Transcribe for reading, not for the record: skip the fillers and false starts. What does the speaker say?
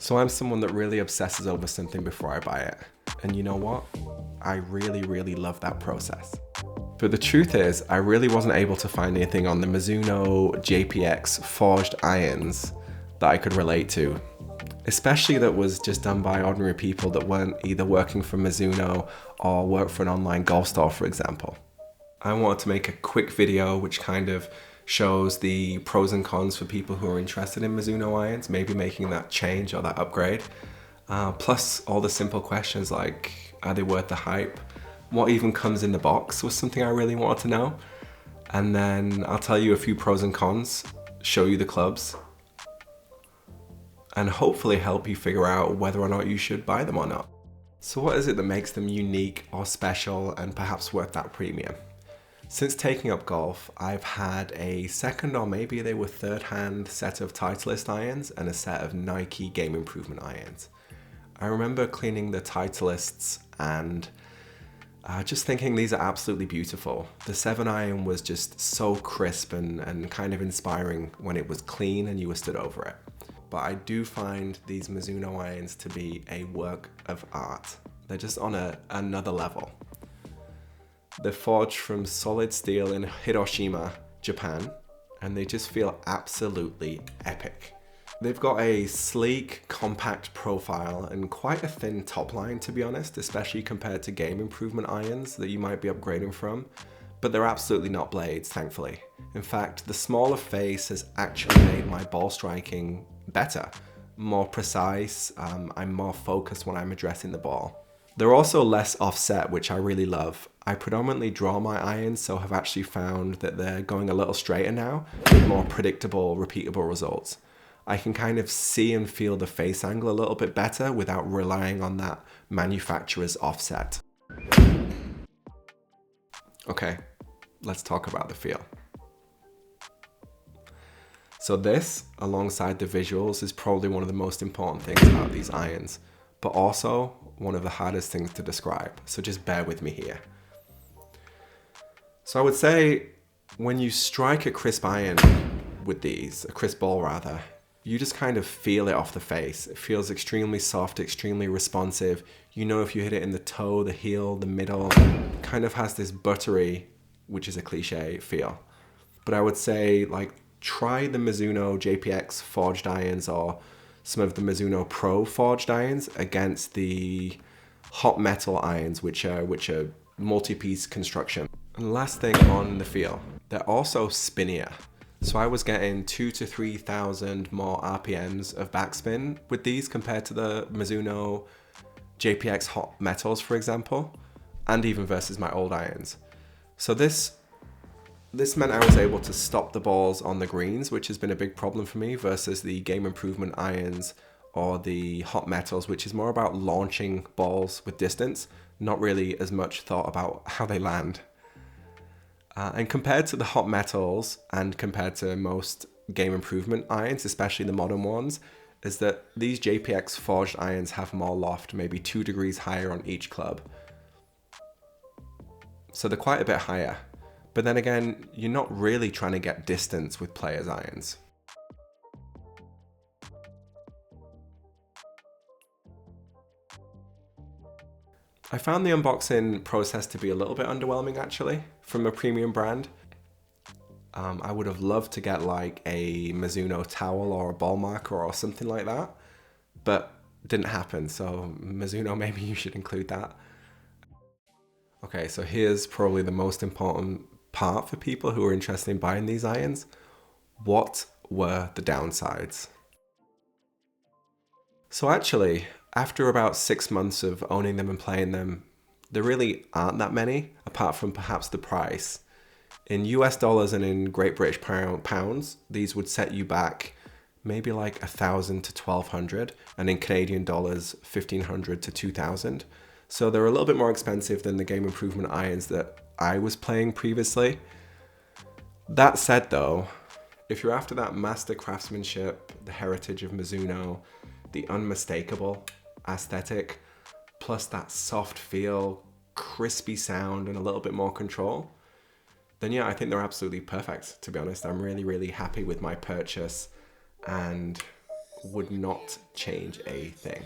So I'm someone that really obsesses over something before I buy it. And you know what? I really love that process. But the truth is, I really wasn't able to find anything on the Mizuno JPX Forged Irons that I could relate to. Especially that was just done by ordinary people that weren't either working for Mizuno or worked for an online golf store, for example. I wanted to make a quick video which kind of shows the pros and cons for people who are interested in Mizuno irons, maybe making that change or that upgrade. Plus all the simple questions like, are they worth the hype? What even comes in the box was something I really wanted to know. And then I'll tell you a few pros and cons, show you the clubs, and hopefully help you figure out whether or not you should buy them or not. So what is it that makes them unique or special and perhaps worth that premium? Since taking up golf, I've had a second or maybe they were third hand set of Titleist irons and a set of Nike Game Improvement irons. I remember cleaning the Titleists and just thinking these are absolutely beautiful. The 7 iron was just so crisp and kind of inspiring when it was clean and you were stood over it. But I do find these Mizuno irons to be a work of art. They're just on another level. They're forged from solid steel in Hiroshima, Japan, and they just feel absolutely epic. They've got a sleek, compact profile and quite a thin top line, to be honest, especially compared to Game Improvement irons that you might be upgrading from, but they're absolutely not blades, thankfully. In fact, the smaller face has actually made my ball striking better, more precise. I'm more focused when I'm addressing the ball. They're also less offset, which I really love. I predominantly draw my irons, so have actually found that they're going a little straighter now with more predictable, repeatable results. I can kind of see and feel the face angle a little bit better without relying on that manufacturer's offset. Okay, let's talk about the feel. So this, alongside the visuals, is probably one of the most important things about these irons, but also one of the hardest things to describe, so just bear with me here. So I would say when you strike a crisp iron with these, a crisp ball rather, you just kind of feel it off the face. It feels extremely soft, extremely responsive. You know if you hit it in the toe, the heel, the middle, it kind of has this buttery, which is a cliche, feel. But I would say like try the Mizuno JPX Forged Irons or some of the Mizuno Pro Forged Irons against the hot metal irons, which are multi-piece construction. And last thing on the feel, they're also spinnier. So I was getting 2,000 to 3,000 more RPMs of backspin with these compared to the Mizuno JPX Hot Metals, for example, and even versus my old irons. So this meant I was able to stop the balls on the greens, which has been a big problem for me, versus the Game Improvement irons or the Hot Metals, which is more about launching balls with distance, not really as much thought about how they land. And compared to the Hot Metals and compared to most Game Improvement irons, especially the modern ones, is that these JPX Forged irons have more loft, maybe 2 degrees higher on each club. So they're quite a bit higher. But then again, you're not really trying to get distance with players' irons. I found the unboxing process to be a little bit underwhelming actually, from a premium brand. I would have loved to get like a Mizuno towel or a ball marker or something like that, but didn't happen. So Mizuno, maybe you should include that. Okay, so here's probably the most important part for people who are interested in buying these irons. What were the downsides? So actually, after about 6 months of owning them and playing them, there really aren't that many, apart from perhaps the price. In US dollars and in Great British pounds, these would set you back maybe like 1,000 to 1,200, and in Canadian dollars, 1,500 to 2,000. So they're a little bit more expensive than the Game Improvement irons that I was playing previously. That said though, if you're after that master craftsmanship, the heritage of Mizuno, the unmistakable aesthetic, plus that soft feel, crispy sound, and a little bit more control, then yeah, I think they're absolutely perfect, to be honest. I'm really happy with my purchase, and would not change a thing.